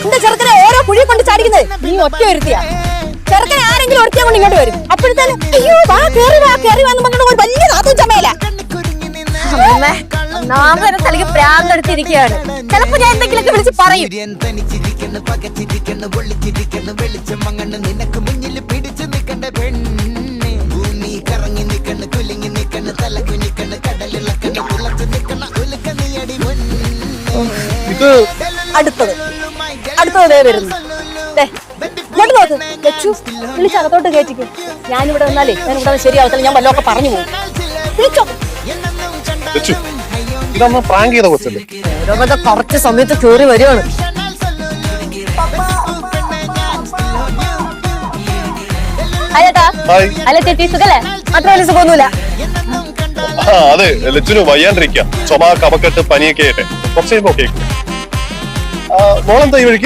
എന്റെ ചെറുക്കനെ ഓരോ കുഴി കൊണ്ട് ചാടിക്കുന്നത് നീ ഒറ്റ വരുത്തിയാ. ചെറുക്കനെ ആരെങ്കിലും ഒരുത്തിയാ കൊണ്ട് ഇങ്ങോട്ട് വരും. അപ്പോഴത്തേനും അയ്യോ വാ കേറി വന്ന് പറഞ്ഞ ഒരു വലിയ നാത്തും ചമയല. നാമൊരു തലയ്ക്ക് പ്രാന്തെടുത്തിരിക്കുകയാണ്. ചിലപ്പോ ഞാൻ എന്തെങ്കിലുമൊക്കെ വിളിച്ച് പറയും. അടുത്തത് വരുന്നു. ഇങ്ങോട്ട് നോക്ക് ലച്ചു, വിളിച്ചകത്തോട്ട് കയറ്റിക്കും. ഞാനിവിടെ വന്നാലേ ഞാൻ ഇവിടെ ശരിയാവത്തില്ല. ഞാൻ വല്ലതൊക്കെ പറഞ്ഞു പോകും. വിളിച്ചോ. കുറച്ച് സമയത്ത് കേറി വരുവാണ്. അല്ല ചേച്ചി സുഖല്ലേ? അത്ര വലിയ സുഖമൊന്നുമില്ല. അതെ, ലച്ചുന് വയ്യാണ്ടിരിക്കാം. ചുമ കഫക്കെട്ട് പനിയൊക്കെ ആയിട്ട് കുറച്ച് കഴിയുമ്പോ മോളെന്താ ഈ വഴിക്ക്?